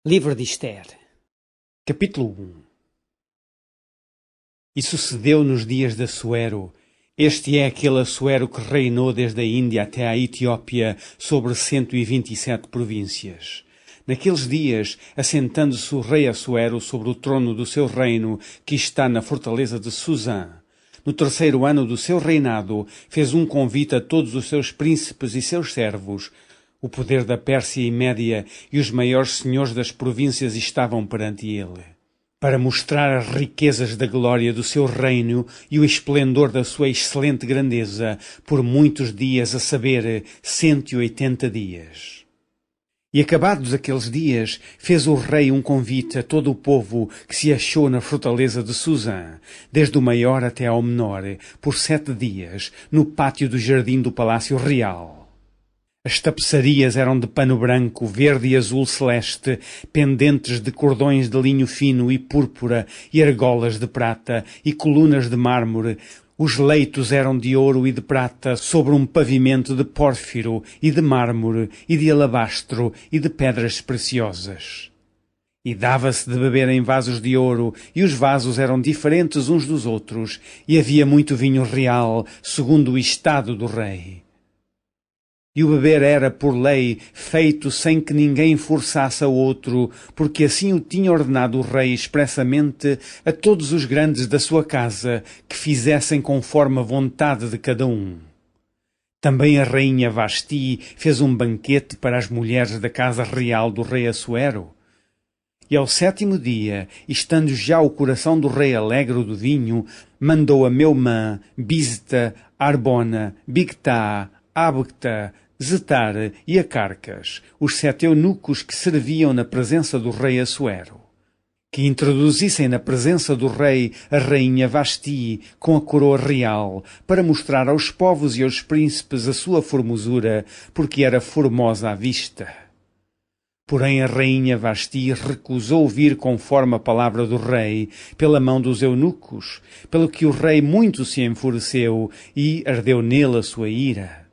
Livro de Ester, capítulo 1. E sucedeu nos dias de Assuero. Este é aquele Assuero que reinou desde a Índia até à Etiópia sobre 127 províncias. Naqueles dias, assentando-se o rei Assuero sobre o trono do seu reino, que está na fortaleza de Susã. No terceiro ano do seu reinado, fez um convite a todos os seus príncipes e seus servos. O poder da Pérsia e Média e os maiores senhores das províncias estavam perante ele, para mostrar as riquezas da glória do seu reino e o esplendor da sua excelente grandeza, por muitos dias, a saber, 180 dias. E acabados aqueles dias, fez o rei um convite a todo o povo que se achou na fortaleza de Susã, desde o maior até ao menor, por 7 dias, no pátio do jardim do palácio real. As tapeçarias eram de pano branco, verde e azul celeste, pendentes de cordões de linho fino e púrpura, e argolas de prata, e colunas de mármore. Os leitos eram de ouro e de prata, sobre um pavimento de pórfiro, e de mármore, e de alabastro, e de pedras preciosas. E dava-se de beber em vasos de ouro, e os vasos eram diferentes uns dos outros, e havia muito vinho real, segundo o estado do rei. E o beber era, por lei, feito sem que ninguém forçasse a outro, porque assim o tinha ordenado o rei expressamente a todos os grandes da sua casa, que fizessem conforme a vontade de cada um. Também a rainha Vasti fez um banquete para as mulheres da casa real do rei Assuero. E ao 7º dia, estando já o coração do rei alegre do vinho, mandou a Meumã, Bizta, Arbona, Bigtá, Abagtá, Zetar e Acarcas, os 7 eunucos que serviam na presença do rei Assuero, que introduzissem na presença do rei a rainha Vasti com a coroa real, para mostrar aos povos e aos príncipes a sua formosura, porque era formosa à vista. Porém a rainha Vasti recusou vir conforme a palavra do rei, pela mão dos eunucos, pelo que o rei muito se enfureceu e ardeu nele a sua ira.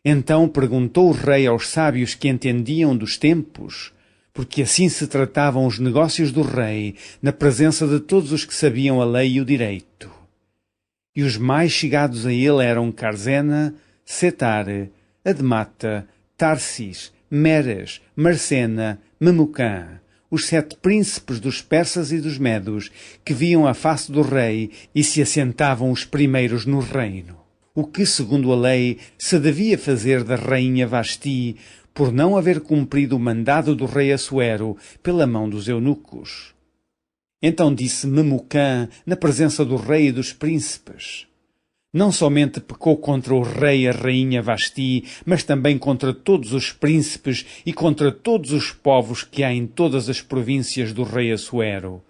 Então perguntou o rei aos sábios que entendiam dos tempos, porque assim se tratavam os negócios do rei, na presença de todos os que sabiam a lei e o direito. E os mais chegados a ele eram Carzena, Setar, Admata, Tarsis, Meres, Marcena, Memucã, os 7 príncipes dos persas e dos medos, que viam a face do rei e se assentavam os primeiros no reino. O que, segundo a lei, se devia fazer da rainha Vasti, por não haver cumprido o mandado do rei Assuero pela mão dos eunucos. Então disse Memucã, na presença do rei e dos príncipes: não somente pecou contra o rei e a rainha Vasti, mas também contra todos os príncipes e contra todos os povos que há em todas as províncias do rei Assuero.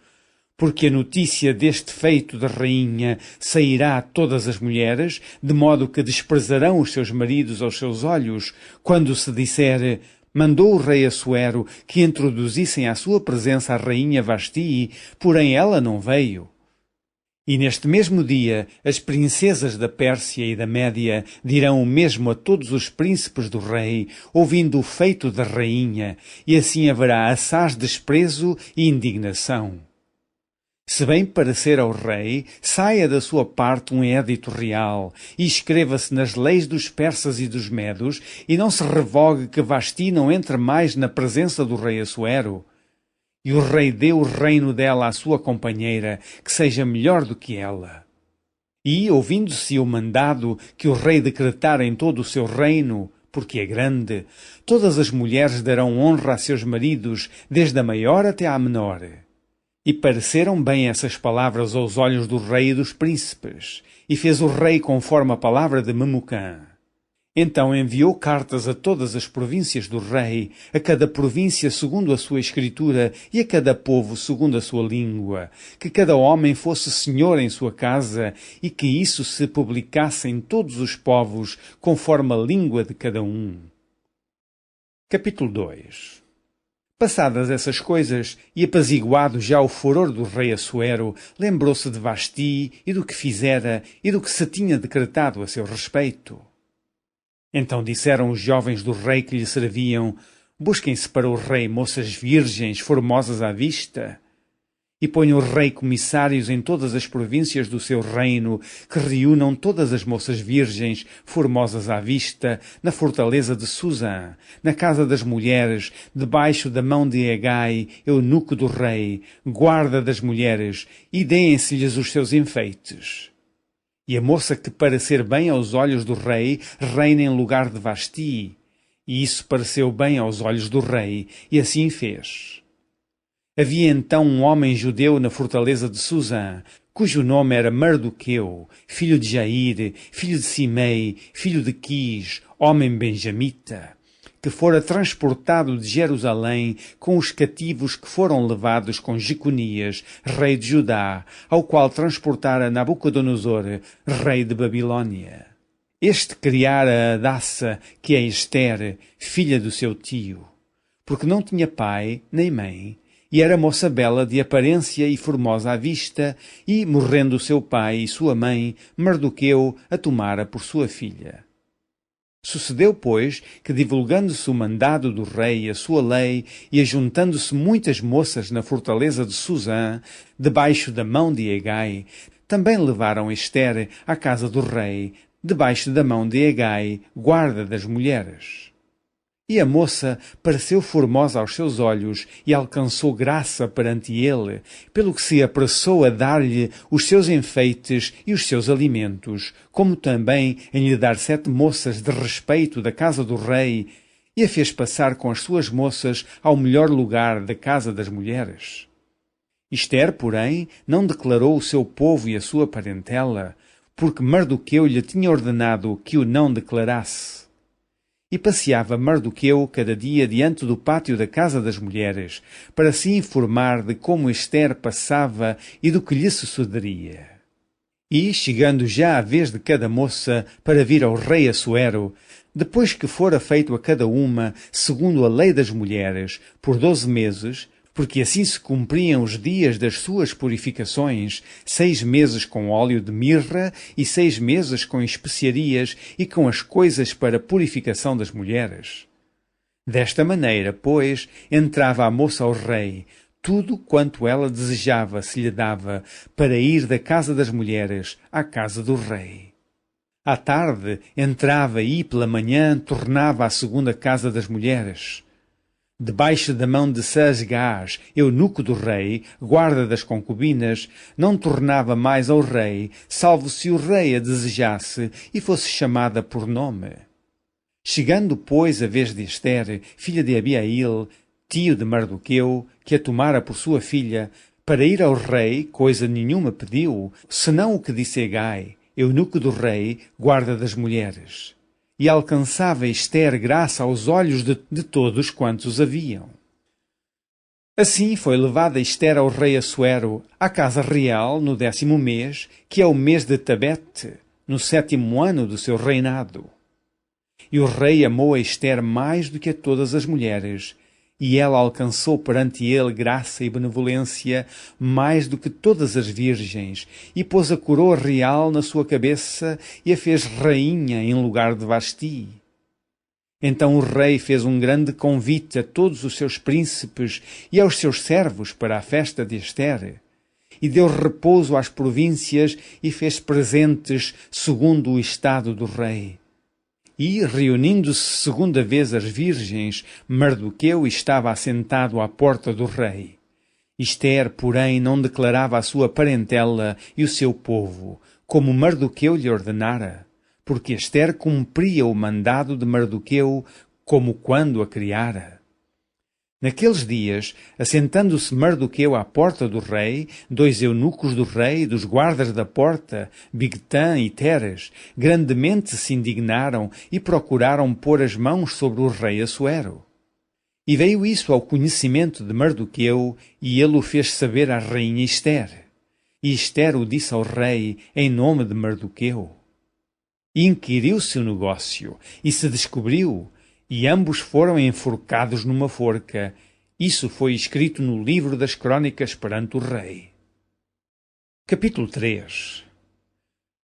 Porque a notícia deste feito da rainha sairá a todas as mulheres, de modo que desprezarão os seus maridos aos seus olhos, quando se disser: mandou o rei Assuero que introduzissem à sua presença a rainha Vasti, porém ela não veio. E neste mesmo dia, as princesas da Pérsia e da Média dirão o mesmo a todos os príncipes do rei, ouvindo o feito da rainha, e assim haverá assaz desprezo e indignação. Se bem parecer ao rei, saia da sua parte um édito real, e escreva-se nas leis dos persas e dos medos, e não se revogue que Vasti não entre mais na presença do rei Assuero. E o rei dê o reino dela à sua companheira, que seja melhor do que ela. E, ouvindo-se o mandado que o rei decretara em todo o seu reino, porque é grande, todas as mulheres darão honra a seus maridos, desde a maior até à menor. E pareceram bem essas palavras aos olhos do rei e dos príncipes, e fez o rei conforme a palavra de Memucã. Então enviou cartas a todas as províncias do rei, a cada província segundo a sua escritura e a cada povo segundo a sua língua, que cada homem fosse senhor em sua casa e que isso se publicasse em todos os povos conforme a língua de cada um. Capítulo 2. Passadas essas coisas, e apaziguado já o furor do rei Assuero, lembrou-se de Vasti e do que fizera e do que se tinha decretado a seu respeito. Então disseram os jovens do rei que lhe serviam: Busquem-se para o rei moças virgens, formosas à vista. E ponha o rei comissários em todas as províncias do seu reino, que reúnam todas as moças virgens, formosas à vista, na fortaleza de Susã, na casa das mulheres, debaixo da mão de Hegai, eunuco do rei, guarda das mulheres, e deem-se-lhes os seus enfeites. E a moça que parecer bem aos olhos do rei, reina em lugar de Vasti. E isso pareceu bem aos olhos do rei, e assim fez. Havia então um homem judeu na fortaleza de Susã, cujo nome era Mardoqueu, filho de Jair, filho de Simei, filho de Quis, homem benjamita, que fora transportado de Jerusalém com os cativos que foram levados com Jeconias, rei de Judá, ao qual transportara Nabucodonosor, rei de Babilônia. Este criara Hadassa, que é Ester, filha do seu tio, porque não tinha pai nem mãe, e era moça bela de aparência e formosa à vista, e, morrendo seu pai e sua mãe, Mardoqueu a tomara por sua filha. Sucedeu, pois, que divulgando-se o mandado do rei e a sua lei, e ajuntando-se muitas moças na fortaleza de Susã, debaixo da mão de Hegai, também levaram Ester à casa do rei, debaixo da mão de Hegai, guarda das mulheres. E a moça pareceu formosa aos seus olhos e alcançou graça perante ele, pelo que se apressou a dar-lhe os seus enfeites e os seus alimentos, como também em lhe dar 7 moças de respeito da casa do rei, e a fez passar com as suas moças ao melhor lugar da casa das mulheres. Ester, porém, não declarou o seu povo e a sua parentela, porque Mardoqueu lhe tinha ordenado que o não declarasse. E passeava Mardoqueu cada dia diante do pátio da casa das mulheres, para se informar de como Ester passava e do que lhe sucederia. E, chegando já a vez de cada moça para vir ao rei Assuero, depois que fora feito a cada uma, segundo a lei das mulheres, por 12 meses, porque assim se cumpriam os dias das suas purificações, 6 meses com óleo de mirra e 6 meses com especiarias e com as coisas para purificação das mulheres. Desta maneira, pois, entrava a moça ao rei, tudo quanto ela desejava se lhe dava, para ir da casa das mulheres à casa do rei. À tarde entrava e pela manhã tornava à segunda casa das mulheres. Debaixo da mão de Sasgás, eunuco do rei, guarda das concubinas, não tornava mais ao rei, salvo se o rei a desejasse e fosse chamada por nome. Chegando, pois, a vez de Ester, filha de Abiail, tio de Mardoqueu, que a tomara por sua filha, para ir ao rei, coisa nenhuma pediu, senão o que disse Hegai, eunuco do rei, guarda das mulheres. E alcançava Ester graça aos olhos de todos quantos haviam. Assim foi levada Ester ao rei Assuero, à casa real, no 10º mês, que é o mês de Tabete, no 7º ano do seu reinado. E o rei amou a Ester mais do que a todas as mulheres, e ela alcançou perante ele graça e benevolência mais do que todas as virgens, e pôs a coroa real na sua cabeça e a fez rainha em lugar de Vasti. Então o rei fez um grande convite a todos os seus príncipes e aos seus servos para a festa de Ester, e deu repouso às províncias e fez presentes segundo o estado do rei. E, reunindo-se segunda vez as virgens, Mardoqueu estava assentado à porta do rei. Ester, porém, não declarava a sua parentela e o seu povo, como Mardoqueu lhe ordenara, porque Ester cumpria o mandado de Mardoqueu como quando a criara. Naqueles dias, assentando-se Mardoqueu à porta do rei, 2 eunucos do rei, dos guardas da porta, Bigtã e Teres, grandemente se indignaram e procuraram pôr as mãos sobre o rei Assuero. E veio isso ao conhecimento de Mardoqueu, e ele o fez saber à rainha Ester. E Ester o disse ao rei em nome de Mardoqueu. E inquiriu-se o negócio, e se descobriu, e ambos foram enforcados numa forca. Isso foi escrito no livro das crônicas perante o rei. Capítulo 3.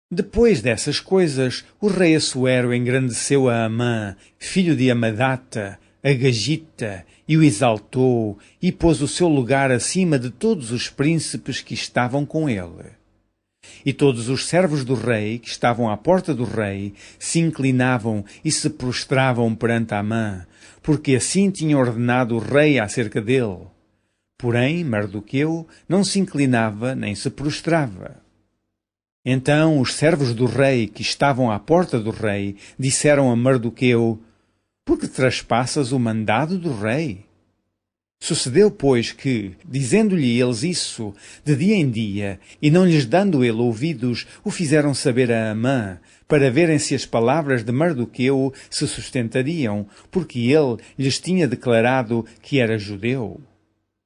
Depois dessas coisas, o rei Assuero engrandeceu a Amã, filho de Amadata, Agagita e o exaltou e pôs o seu lugar acima de todos os príncipes que estavam com ele. E todos os servos do rei, que estavam à porta do rei, se inclinavam e se prostravam perante Amã, porque assim tinha ordenado o rei acerca dele. Porém, Mardoqueu não se inclinava nem se prostrava. Então os servos do rei, que estavam à porta do rei, disseram a Mardoqueu: Por que traspassas o mandado do rei? Sucedeu, pois, que, dizendo-lhe eles isso, de dia em dia, e não lhes dando ele ouvidos, o fizeram saber a Amã, para verem se as palavras de Mardoqueu se sustentariam, porque ele lhes tinha declarado que era judeu.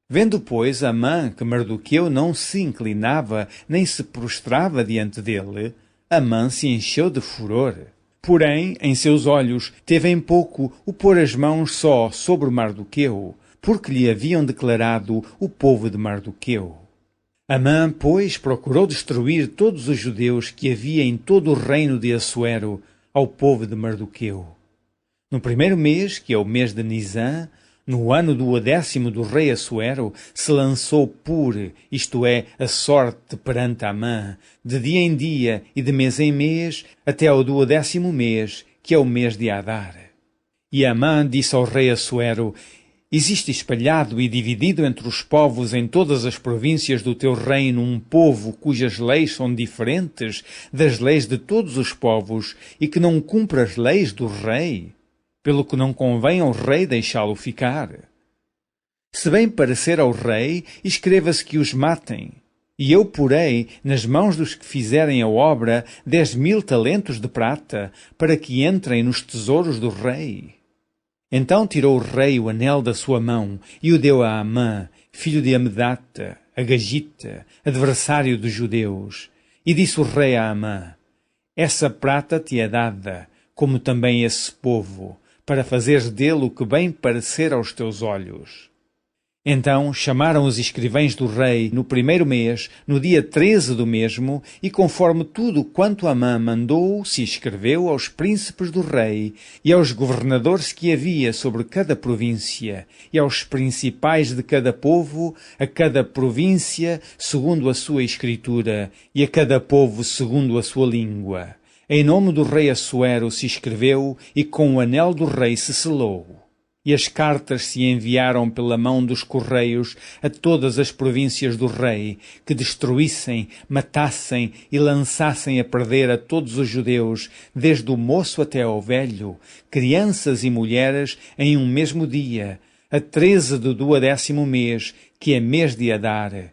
Vendo, pois, Amã que Mardoqueu não se inclinava nem se prostrava diante dele, Amã se encheu de furor. Porém, em seus olhos, teve em pouco o pôr as mãos só sobre Mardoqueu, porque lhe haviam declarado o povo de Mardoqueu. Amã, pois, procurou destruir todos os judeus que havia em todo o reino de Assuero ao povo de Mardoqueu. No primeiro mês, que é o mês de Nisã, no ano do 10º do rei Assuero, se lançou isto é, a sorte perante Amã, de dia em dia e de mês em mês, até ao do 10º mês, que é o mês de Adar. E Amã disse ao rei Assuero: Existe espalhado e dividido entre os povos em todas as províncias do teu reino um povo cujas leis são diferentes das leis de todos os povos e que não cumpre as leis do rei, pelo que não convém ao rei deixá-lo ficar. Se bem parecer ao rei, escreva-se que os matem, e eu porei nas mãos dos que fizerem a obra 10.000 talentos de prata, para que entrem nos tesouros do rei. Então tirou o rei o anel da sua mão e o deu a Amã, filho de Amedata, Agagita, adversário dos judeus. E disse o rei a Amã: Essa prata te é dada, como também esse povo, para fazeres dele o que bem parecer aos teus olhos. Então chamaram os escrivães do rei no primeiro mês, no dia 13 do mesmo, e conforme tudo quanto Amã mandou, se escreveu aos príncipes do rei, e aos governadores que havia sobre cada província, e aos principais de cada povo, a cada província segundo a sua escritura, e a cada povo segundo a sua língua. Em nome do rei Assuero se escreveu, e com o anel do rei se selou. E as cartas se enviaram pela mão dos correios a todas as províncias do rei, que destruíssem, matassem e lançassem a perder a todos os judeus, desde o moço até ao velho, crianças e mulheres, em um mesmo dia, a 13 do 10º mês, que é mês de Adar,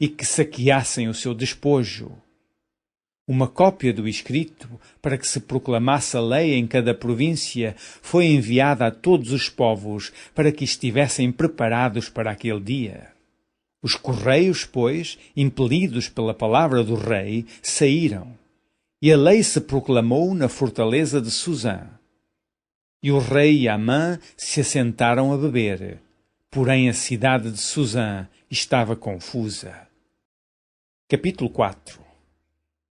e que saqueassem o seu despojo. Uma cópia do escrito, para que se proclamasse a lei em cada província, foi enviada a todos os povos, para que estivessem preparados para aquele dia. Os correios, pois, impelidos pela palavra do rei, saíram, e a lei se proclamou na fortaleza de Susã. E o rei e Amã se assentaram a beber, porém a cidade de Susã estava confusa. Capítulo 4.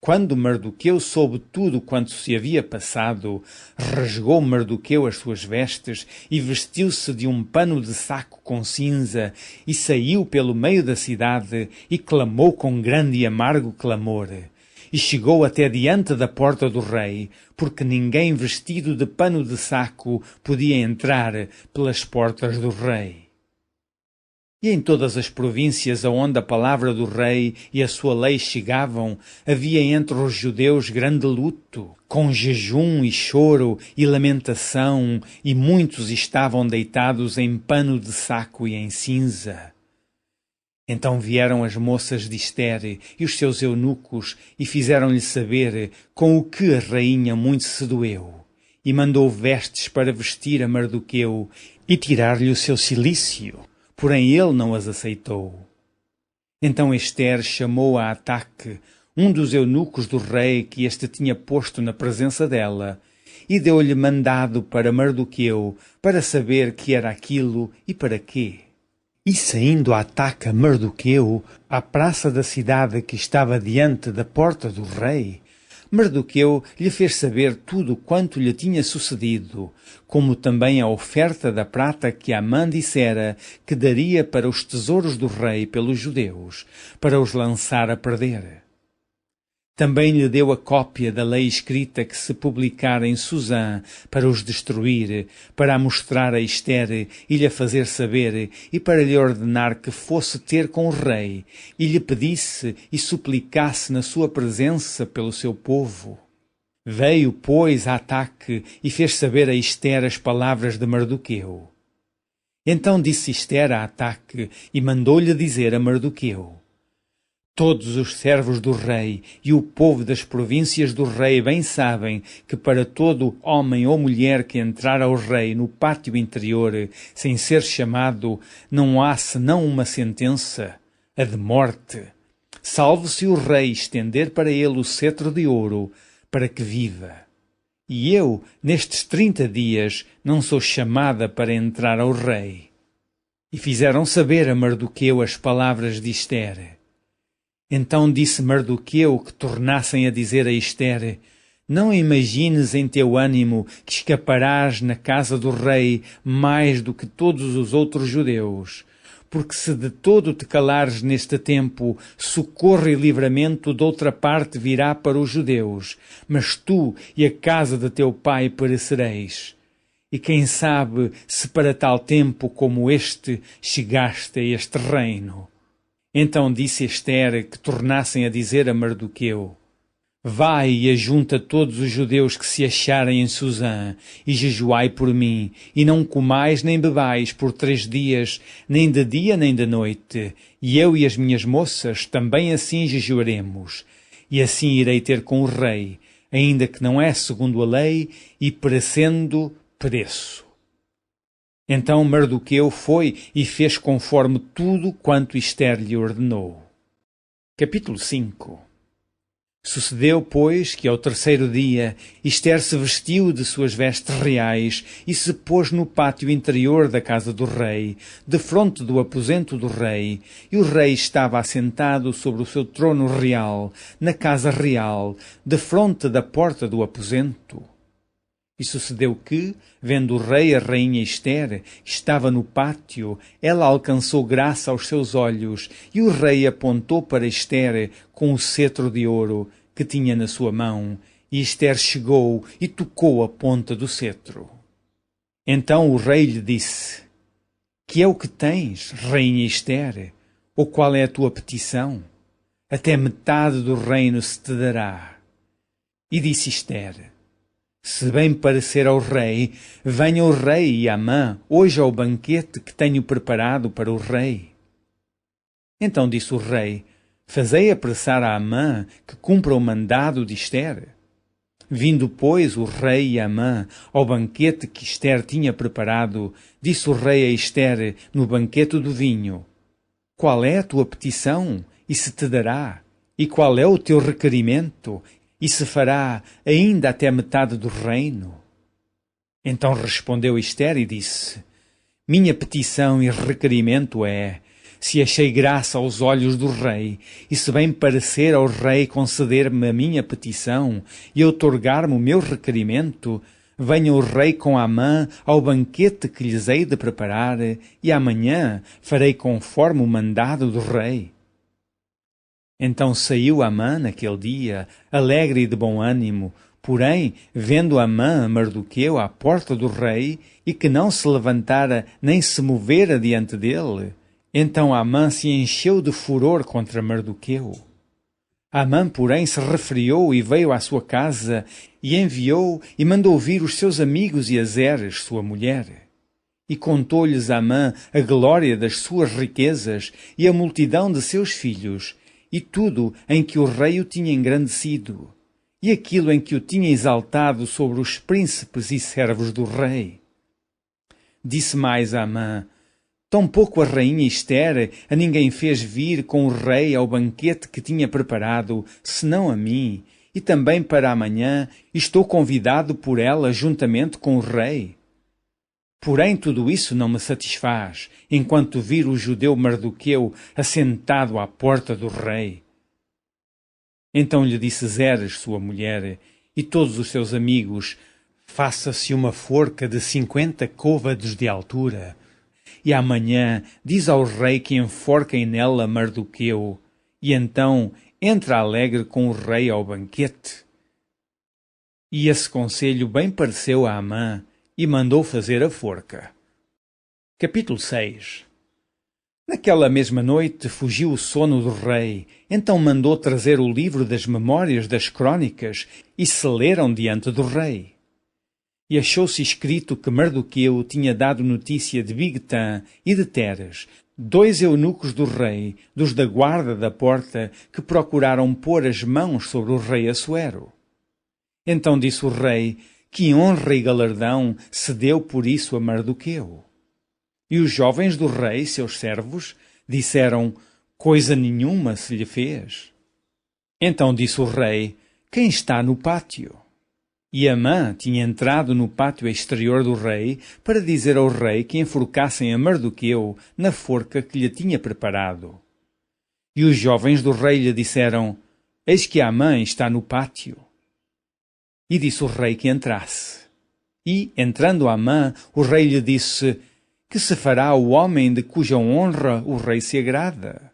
Quando Mardoqueu soube tudo quanto se havia passado, rasgou Mardoqueu as suas vestes e vestiu-se de um pano de saco com cinza e saiu pelo meio da cidade e clamou com grande e amargo clamor. E chegou até diante da porta do rei, porque ninguém vestido de pano de saco podia entrar pelas portas do rei. E em todas as províncias aonde a palavra do rei e a sua lei chegavam, havia entre os judeus grande luto, com jejum e choro e lamentação, e muitos estavam deitados em pano de saco e em cinza. Então vieram as moças de Ester e os seus eunucos e fizeram-lhe saber com o que a rainha muito se doeu, e mandou vestes para vestir a Mardoqueu e tirar-lhe o seu cilício. Porém ele não as aceitou. Então Ester chamou a Ataque, um dos eunucos do rei que este tinha posto na presença dela, e deu-lhe mandado para Mardoqueu, para saber que era aquilo e para quê. E saindo a Ataque a Mardoqueu, à praça da cidade que estava diante da porta do rei, Mardoqueu lhe fez saber tudo quanto lhe tinha sucedido, como também a oferta da prata que Amã dissera que daria para os tesouros do rei pelos judeus, para os lançar a perder. Também lhe deu a cópia da lei escrita que se publicara em Susã para os destruir, para a mostrar a Ester e lhe fazer saber, e para lhe ordenar que fosse ter com o rei, e lhe pedisse e suplicasse na sua presença pelo seu povo. Veio, pois, a Ataque e fez saber a Ester as palavras de Mardoqueu. Então disse Ester a Ataque e mandou-lhe dizer a Mardoqueu: Todos os servos do rei e o povo das províncias do rei bem sabem que para todo homem ou mulher que entrar ao rei no pátio interior, sem ser chamado, não há senão uma sentença, a de morte, salvo se o rei estender para ele o cetro de ouro, para que viva. E eu, nestes 30 dias, não sou chamada para entrar ao rei. E fizeram saber a Mardoqueu as palavras de Ester. Então disse Mardoqueu que tornassem a dizer a Ester: Não imagines em teu ânimo que escaparás na casa do rei mais do que todos os outros judeus, porque se de todo te calares neste tempo, socorro e livramento de outra parte virá para os judeus, mas tu e a casa de teu pai perecereis. E quem sabe se para tal tempo como este chegaste a este reino. Então disse Ester que tornassem a dizer a Mardoqueu: Vai e ajunta todos os judeus que se acharem em Susã, e jejuai por mim, e não comais nem bebais por 3 dias, nem de dia nem de noite, e eu e as minhas moças também assim jejuaremos, e assim irei ter com o rei, ainda que não é segundo a lei, e perecendo, pereço. Então Mardoqueu foi e fez conforme tudo quanto Ester lhe ordenou. Capítulo 5. Sucedeu, pois, que ao 3º dia Ester se vestiu de suas vestes reais e se pôs no pátio interior da casa do rei, defronte do aposento do rei, e o rei estava assentado sobre o seu trono real, na casa real, defronte da porta do aposento. E sucedeu que, vendo o rei a rainha Ester, que estava no pátio, ela alcançou graça aos seus olhos, e o rei apontou para Ester com o cetro de ouro que tinha na sua mão, e Ester chegou e tocou a ponta do cetro. Então o rei lhe disse: Que é o que tens, rainha Ester? Ou qual é a tua petição? Até metade do reino se te dará. E disse Ester: Se bem parecer ao rei, venha o rei e Amã hoje ao banquete que tenho preparado para o rei. Então disse o rei: Fazei apressar a Amã que cumpra o mandado de Ester. Vindo, pois, o rei e Amã ao banquete que Ester tinha preparado, disse o rei a Ester no banquete do vinho: Qual é a tua petição, e se te dará? E qual é o teu requerimento, e se fará ainda até metade do reino? Então respondeu Ester e disse: Minha petição e requerimento é: se achei graça aos olhos do rei, e se bem parecer ao rei conceder-me a minha petição e outorgar-me o meu requerimento, venha o rei com Amã ao banquete que lhes hei de preparar, e amanhã farei conforme o mandado do rei. Então saiu Amã naquele dia, alegre e de bom ânimo, porém, vendo Amã a Mardoqueu à porta do rei, e que não se levantara nem se movera diante dele, então Amã se encheu de furor contra Mardoqueu. Amã, porém, se refriou e veio à sua casa, e enviou e mandou vir os seus amigos e a Zeres, sua mulher. E contou-lhes Amã a glória das suas riquezas e a multidão de seus filhos, e tudo em que o rei o tinha engrandecido, e aquilo em que o tinha exaltado sobre os príncipes e servos do rei. Disse mais Amã: Tampouco a rainha Ester a ninguém fez vir com o rei ao banquete que tinha preparado, senão a mim, e também para amanhã estou convidado por ela juntamente com o rei. Porém tudo isso não me satisfaz, enquanto vir o judeu Mardoqueu assentado à porta do rei. Então lhe disse Zeres, sua mulher, e todos os seus amigos: faça-se uma forca de 50 côvados de altura, e amanhã diz ao rei que enforquem nela Mardoqueu, e então entra alegre com o rei ao banquete. E esse conselho bem pareceu a Amã, e mandou fazer a forca. Capítulo 6. Naquela mesma noite fugiu o sono do rei, então mandou trazer o livro das memórias das crônicas, e se leram diante do rei. E achou-se escrito que Mardoqueu tinha dado notícia de Bigtã e de Teres, 2 eunucos do rei, dos da guarda da porta, que procuraram pôr as mãos sobre o rei Assuero. Então disse o rei: que honra e galardão se deu por isso a Mardoqueu. E os jovens do rei, seus servos, disseram: coisa nenhuma se lhe fez. Então disse o rei: quem está no pátio? E Amã tinha entrado no pátio exterior do rei para dizer ao rei que enforcassem a Mardoqueu na forca que lhe tinha preparado. E os jovens do rei lhe disseram: eis que Amã está no pátio. E disse o rei que entrasse. E, entrando Amã, o rei lhe disse: que se fará o homem de cuja honra o rei se agrada?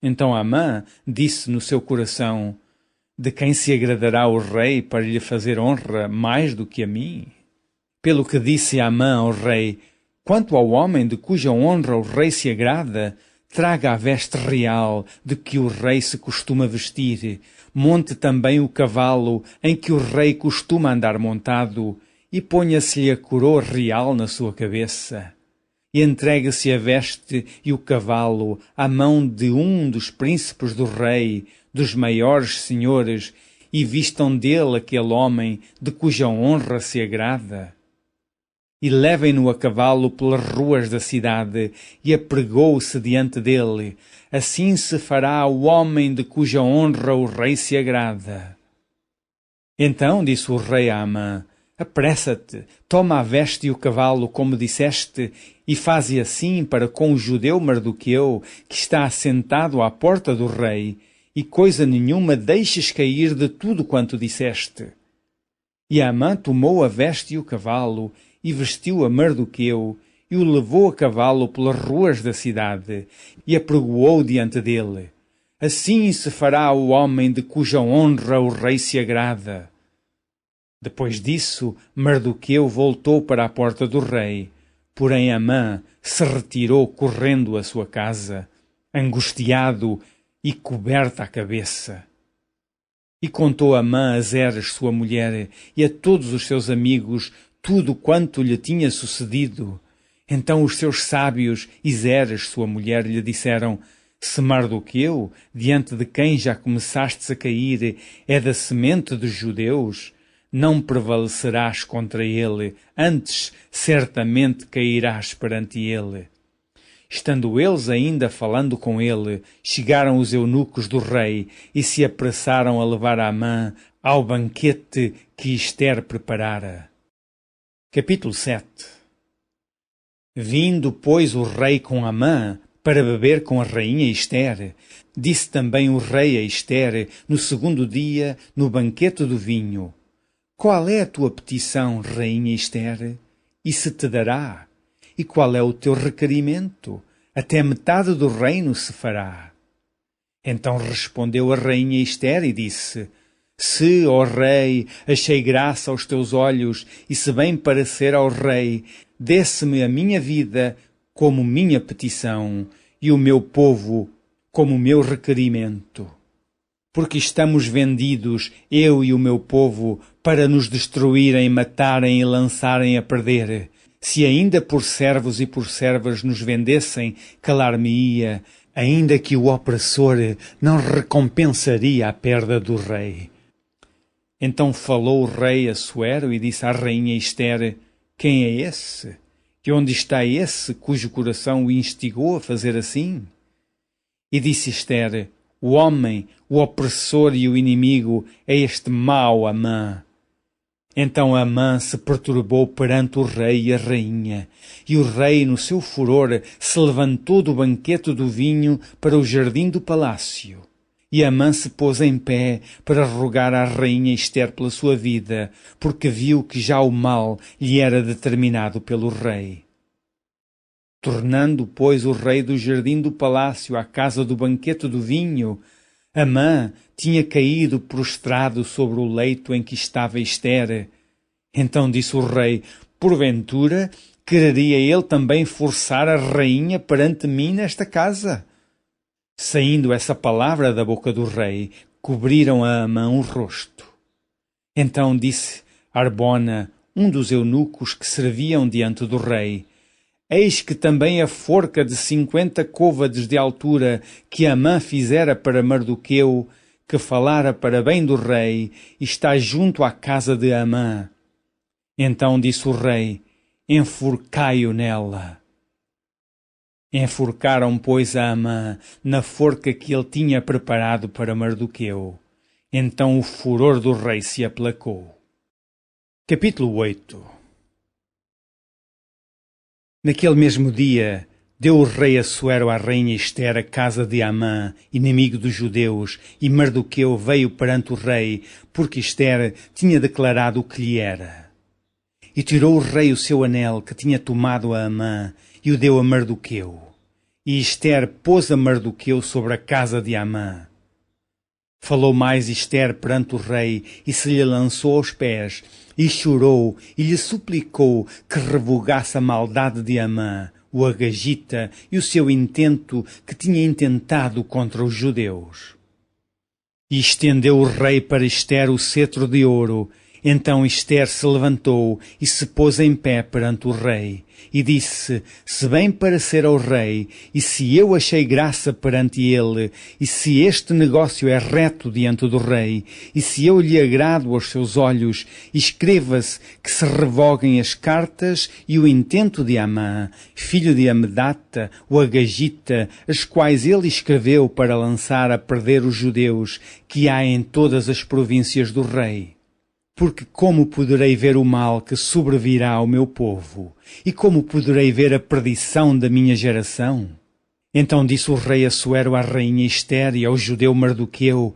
Então Amã disse no seu coração: de quem se agradará o rei para lhe fazer honra mais do que a mim? Pelo que disse Amã ao rei: quanto ao homem de cuja honra o rei se agrada, traga a veste real de que o rei se costuma vestir, monte também o cavalo em que o rei costuma andar montado, e ponha-se-lhe a coroa real na sua cabeça. E entregue-se a veste e o cavalo à mão de um dos príncipes do rei, dos maiores senhores, e vistam dele aquele homem de cuja honra se agrada. E levem-no a cavalo pelas ruas da cidade, e apregou-se diante dele. Assim se fará o homem de cuja honra o rei se agrada. Então disse o rei a Amã: apressa-te, toma a veste e o cavalo, como disseste, e faze assim para com o judeu Mardoqueu, que está assentado à porta do rei, e coisa nenhuma deixes cair de tudo quanto disseste. E Amã tomou a veste e o cavalo, e vestiu a Mardoqueu, e o levou a cavalo pelas ruas da cidade, e apregoou diante dele. Assim se fará o homem de cuja honra o rei se agrada. Depois disso, Mardoqueu voltou para a porta do rei, porém Amã se retirou correndo à sua casa, angustiado e coberta a cabeça. E contou Amã a Zeres, sua mulher, e a todos os seus amigos tudo quanto lhe tinha sucedido. Então os seus sábios e Zeres, sua mulher, lhe disseram: se Mardoqueu, diante de quem já começastes a cair, é da semente dos judeus, não prevalecerás contra ele, antes certamente cairás perante ele. Estando eles ainda falando com ele, chegaram os eunucos do rei e se apressaram a levar Amã ao banquete que Ester preparara. Capítulo 7. Vindo, pois, o rei com Amã para beber com a rainha Ester, disse também o rei a Ester, no segundo dia, no banquete do vinho: qual é a tua petição, rainha Ester? E se te dará? E qual é o teu requerimento? Até metade do reino se fará. Então respondeu a rainha Ester e disse: se, ó rei, achei graça aos teus olhos, e se bem parecer ao rei, desse-me a minha vida como minha petição, e o meu povo como meu requerimento. Porque estamos vendidos, eu e o meu povo, para nos destruírem, matarem e lançarem a perder. Se ainda por servos e por servas nos vendessem, calar-me-ia, ainda que o opressor não recompensaria a perda do rei. Então falou o rei Assuero e disse à rainha Ester: quem é esse? De onde está esse cujo coração o instigou a fazer assim? E disse Ester: o homem, o opressor e o inimigo é este mau Amã. Então Amã se perturbou perante o rei e a rainha, e o rei, no seu furor, se levantou do banquete do vinho para o jardim do palácio. E Amã se pôs em pé para rogar à rainha Ester pela sua vida, porque viu que já o mal lhe era determinado pelo rei. Tornando, pois, o rei do jardim do palácio à casa do banquete do vinho, Amã tinha caído prostrado sobre o leito em que estava Ester. Então disse o rei: porventura quereria ele também forçar a rainha perante mim nesta casa? Saindo essa palavra da boca do rei, cobriram a Amã o rosto. Então disse Arbona, um dos eunucos que serviam diante do rei: eis que também a forca de 50 côvades de altura que Amã fizera para Mardoqueu, que falara para bem do rei, está junto à casa de Amã. Então disse o rei: enforcai-o nela. Enforcaram, pois, a Amã na forca que ele tinha preparado para Mardoqueu. Então o furor do rei se aplacou. Capítulo 8. Naquele mesmo dia, deu o rei Assuero à rainha Ester a casa de Amã, inimigo dos judeus, e Mardoqueu veio perante o rei, porque Ester tinha declarado o que lhe era. E tirou o rei o seu anel que tinha tomado a Amã, e o deu a Mardoqueu. E Ester pôs a Mardoqueu sobre a casa de Amã. Falou mais Ester perante o rei, e se lhe lançou aos pés, e chorou, e lhe suplicou que revogasse a maldade de Amã, o agagita, e o seu intento que tinha intentado contra os judeus. E estendeu o rei para Ester o cetro de ouro. Então Ester se levantou e se pôs em pé perante o rei, e disse: se bem parecer ao rei, e se eu achei graça perante ele, e se este negócio é reto diante do rei, e se eu lhe agrado aos seus olhos, escreva-se que se revoguem as cartas e o intento de Amã, filho de Amedata, o agagita, as quais ele escreveu para lançar a perder os judeus que há em todas as províncias do rei. Porque como poderei ver o mal que sobrevirá ao meu povo? E como poderei ver a perdição da minha geração? Então disse o rei Assuero à rainha Ester e ao judeu Mardoqueu: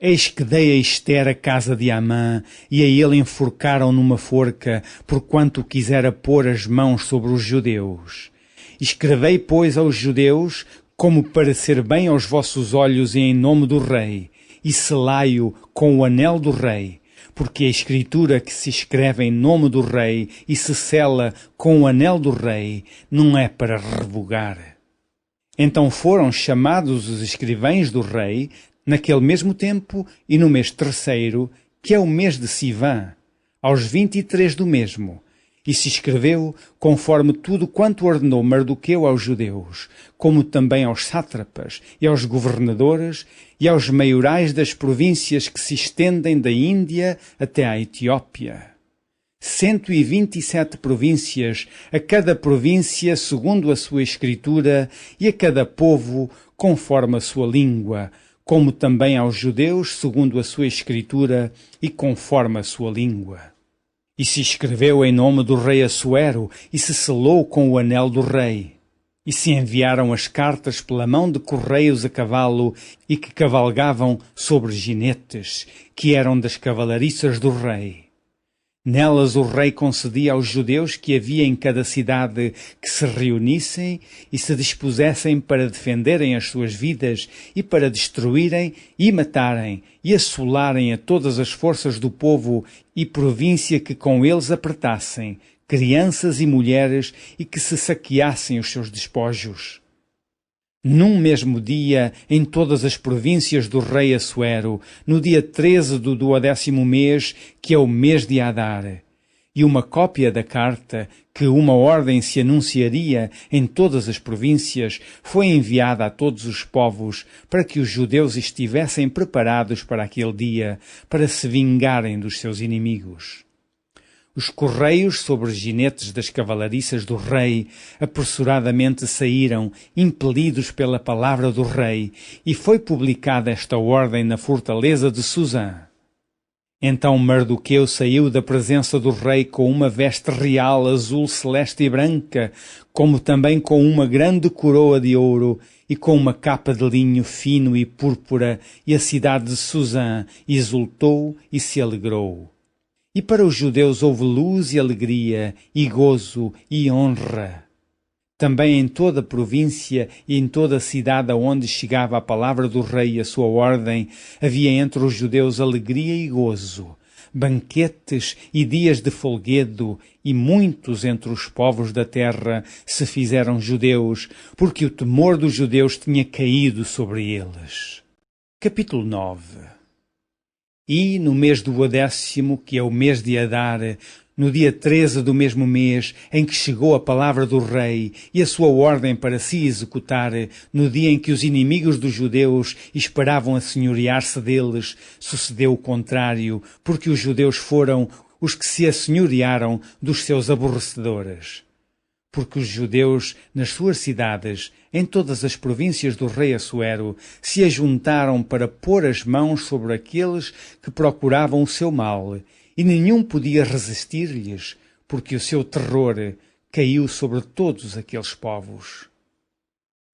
eis que dei a Ester a casa de Amã, e a ele enforcaram numa forca, porquanto quisera pôr as mãos sobre os judeus. Escrevei, pois, aos judeus, como parecer bem aos vossos olhos e em nome do rei, e selai-o com o anel do rei, porque a escritura que se escreve em nome do rei e se sela com o anel do rei não é para revogar. Então foram chamados os escrivães do rei naquele mesmo tempo e no mês terceiro, que é o mês de Sivã, aos 23 do mesmo, e se escreveu conforme tudo quanto ordenou Mardoqueu aos judeus, como também aos sátrapas e aos governadores e aos maiorais das províncias que se estendem da Índia até à Etiópia. 127 províncias, a cada província segundo a sua escritura, e a cada povo conforme a sua língua, como também aos judeus segundo a sua escritura e conforme a sua língua. E se escreveu em nome do rei Assuero, e se selou com o anel do rei. E se enviaram as cartas pela mão de correios a cavalo, e que cavalgavam sobre ginetes, que eram das cavalariças do rei. Nelas o rei concedia aos judeus que havia em cada cidade que se reunissem e se dispusessem para defenderem as suas vidas e para destruírem e matarem e assolarem a todas as forças do povo e província que com eles apertassem, crianças e mulheres, e que se saqueassem os seus despojos. Num mesmo dia, em todas as províncias do rei Assuero, no dia 13 do 12º mês, que é o mês de Adar, e uma cópia da carta, que uma ordem se anunciaria em todas as províncias, foi enviada a todos os povos, para que os judeus estivessem preparados para aquele dia, para se vingarem dos seus inimigos. Os correios sobre ginetes das cavalariças do rei apressuradamente saíram, impelidos pela palavra do rei, e foi publicada esta ordem na fortaleza de Susã. Então Mardoqueu saiu da presença do rei com uma veste real azul, celeste e branca, como também com uma grande coroa de ouro e com uma capa de linho fino e púrpura, e a cidade de Susã exultou e se alegrou. E para os judeus houve luz e alegria, e gozo e honra. Também em toda a província e em toda a cidade aonde chegava a palavra do rei e a sua ordem, havia entre os judeus alegria e gozo, banquetes e dias de folguedo, e muitos entre os povos da terra se fizeram judeus, porque o temor dos judeus tinha caído sobre eles. Capítulo 9. E no mês do 10º, que é o mês de Adar, no dia 13 do mesmo mês, em que chegou a palavra do rei e a sua ordem para se executar, no dia em que os inimigos dos judeus esperavam assenhorear-se deles, sucedeu o contrário, porque os judeus foram os que se assenhorearam dos seus aborrecedores. Porque os judeus, nas suas cidades, em todas as províncias do rei Assuero, se ajuntaram para pôr as mãos sobre aqueles que procuravam o seu mal, e nenhum podia resistir-lhes, porque o seu terror caiu sobre todos aqueles povos.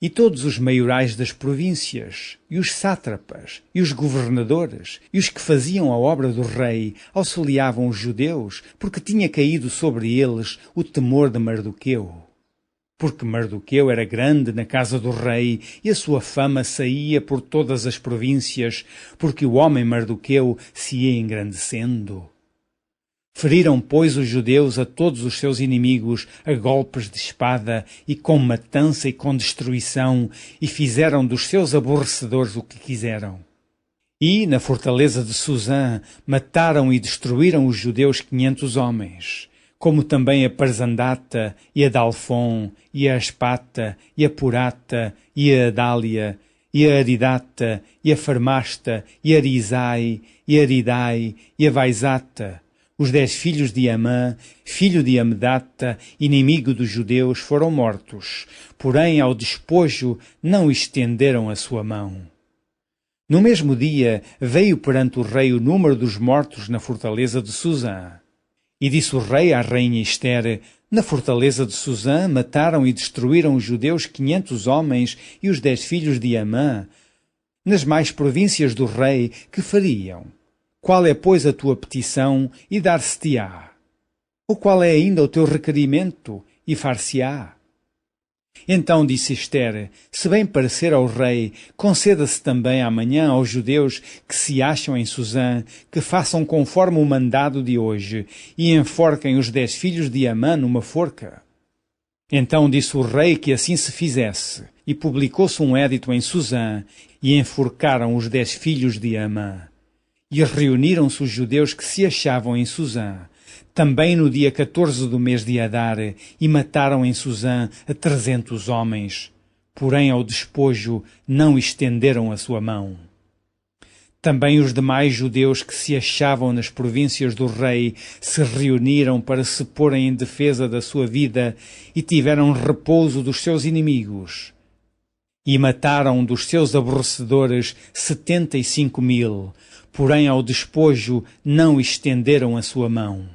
E todos os maiorais das províncias, e os sátrapas, e os governadores, e os que faziam a obra do rei, auxiliavam os judeus, porque tinha caído sobre eles o temor de Mardoqueu. Porque Mardoqueu era grande na casa do rei, e a sua fama saía por todas as províncias, porque o homem Mardoqueu se ia engrandecendo. Feriram, pois, os judeus a todos os seus inimigos a golpes de espada e com matança e com destruição, e fizeram dos seus aborrecedores o que quiseram. E, na fortaleza de Susã, mataram e destruíram os judeus 500 homens, como também a Parzandata, e a Dalfon, e a Aspata, e a Purata, e a Adália, e a Aridata, e a Farmasta, e a Arizai, e a Aridai, e a Vaizata. Os 10 filhos de Amã, filho de Amedata, inimigo dos judeus, foram mortos, porém ao despojo não estenderam a sua mão. No mesmo dia veio perante o rei o número dos mortos na fortaleza de Susã. E disse o rei à rainha Ester: na fortaleza de Susã mataram e destruíram os judeus 500 homens e os 10 filhos de Amã. Nas mais províncias do rei, que fariam? Qual é, pois, a tua petição, e dar-se-te-á? Ou qual é ainda o teu requerimento, e far-se-á? Então disse Ester: se bem parecer ao rei, conceda-se também amanhã aos judeus que se acham em Susã, que façam conforme o mandado de hoje, e enforquem os 10 filhos de Amã numa forca. Então disse o rei que assim se fizesse, e publicou-se um édito em Susã, e enforcaram os 10 filhos de Amã. E reuniram-se os judeus que se achavam em Susã, também no dia 14 do mês de Adar, e mataram em Susã a 300 homens. Porém ao despojo não estenderam a sua mão. Também os demais judeus que se achavam nas províncias do rei se reuniram para se porem em defesa da sua vida e tiveram repouso dos seus inimigos. E mataram dos seus aborrecedores 75.000, porém ao despojo não estenderam a sua mão.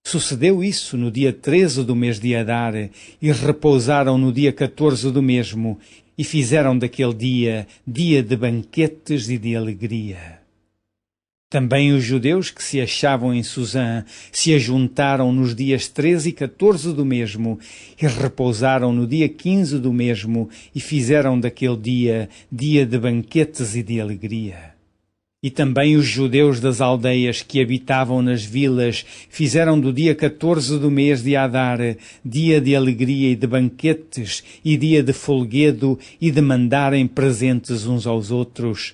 Sucedeu isso no dia 13 do mês de Adar, e repousaram no dia 14 do mesmo, e fizeram daquele dia dia de banquetes e de alegria. Também os judeus que se achavam em Susã se ajuntaram nos dias 13 e 14 do mesmo, e repousaram no dia 15 do mesmo, e fizeram daquele dia dia de banquetes e de alegria. E também os judeus das aldeias que habitavam nas vilas fizeram do dia 14 do mês de Adar dia de alegria e de banquetes, e dia de folguedo e de mandarem presentes uns aos outros.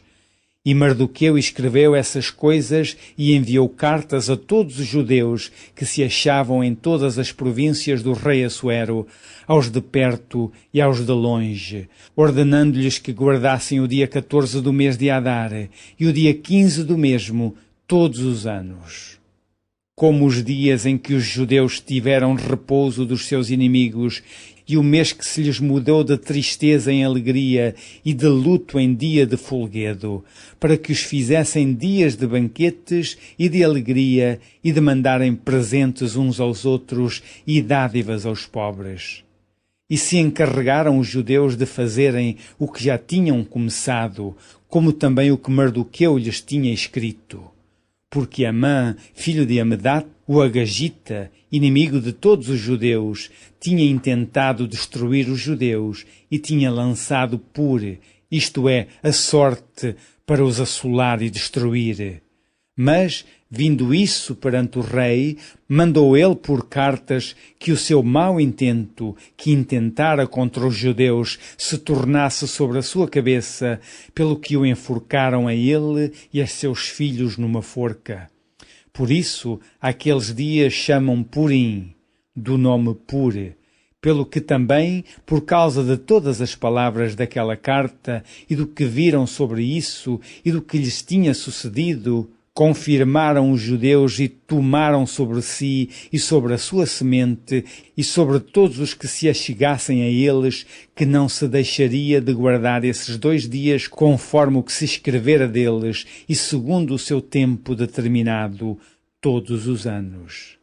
E Mardoqueu escreveu essas coisas e enviou cartas a todos os judeus que se achavam em todas as províncias do rei Assuero, aos de perto e aos de longe, ordenando-lhes que guardassem o dia 14 do mês de Adar e o dia 15 do mesmo todos os anos. Como os dias em que os judeus tiveram repouso dos seus inimigos e o mês que se lhes mudou de tristeza em alegria e de luto em dia de folguedo, para que os fizessem dias de banquetes e de alegria e de mandarem presentes uns aos outros e dádivas aos pobres. E se encarregaram os judeus de fazerem o que já tinham começado, como também o que Mardoqueu lhes tinha escrito. Porque Amã, filho de Amedate, o Agagita, inimigo de todos os judeus, tinha intentado destruir os judeus e tinha lançado Pure, isto é, a sorte, para os assolar e destruir. Mas, vindo isso perante o rei, mandou ele por cartas que o seu mau intento, que intentara contra os judeus, se tornasse sobre a sua cabeça, pelo que o enforcaram a ele e a seus filhos numa forca. Por isso, aqueles dias chamam Purim, do nome Pure, pelo que também, por causa de todas as palavras daquela carta e do que viram sobre isso e do que lhes tinha sucedido, confirmaram os judeus e tomaram sobre si e sobre a sua semente e sobre todos os que se achegassem a eles, que não se deixaria de guardar esses 2 dias conforme o que se escrevera deles e segundo o seu tempo determinado todos os anos.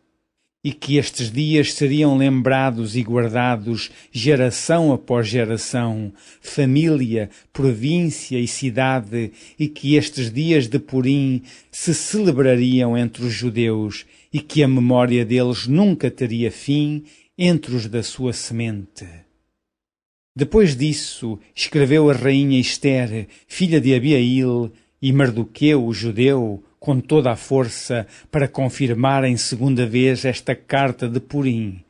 E que estes dias seriam lembrados e guardados geração após geração, família, província e cidade, e que estes dias de Purim se celebrariam entre os judeus, e que a memória deles nunca teria fim entre os da sua semente. Depois disso, escreveu a rainha Ester, filha de Abiail, e Mardoqueu, o judeu, com toda a força, para confirmar em segunda vez esta carta de Purim.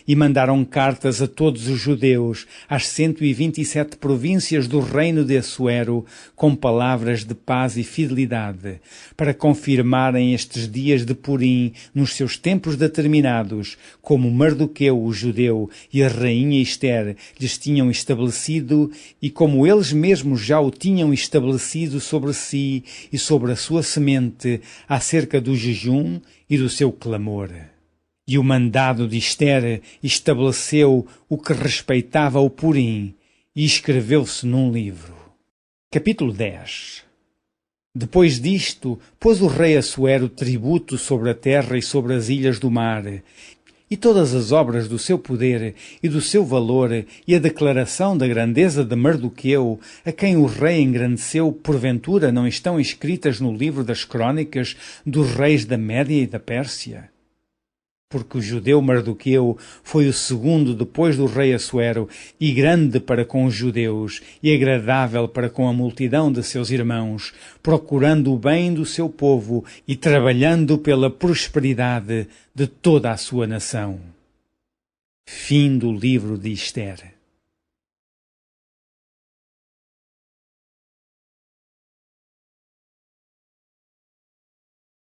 E mandaram cartas a todos os judeus, às 127 províncias do reino de Assuero, com palavras de paz e fidelidade, para confirmarem estes dias de Purim nos seus tempos determinados, como Mardoqueu, o judeu, e a rainha Ester lhes tinham estabelecido, e como eles mesmos já o tinham estabelecido sobre si e sobre a sua semente, acerca do jejum e do seu clamor. E o mandado de Ester estabeleceu o que respeitava ao Purim, e escreveu-se num livro. Capítulo 10. Depois disto, pôs o rei Assuero tributo sobre a terra e sobre as ilhas do mar, e todas as obras do seu poder e do seu valor, e a declaração da grandeza de Mardoqueu, a quem o rei engrandeceu, porventura não estão escritas no livro das crônicas dos reis da Média e da Pérsia? Porque o judeu Mardoqueu foi o segundo depois do rei Assuero, e grande para com os judeus, e agradável para com a multidão de seus irmãos, procurando o bem do seu povo e trabalhando pela prosperidade de toda a sua nação. Fim do livro de Ester.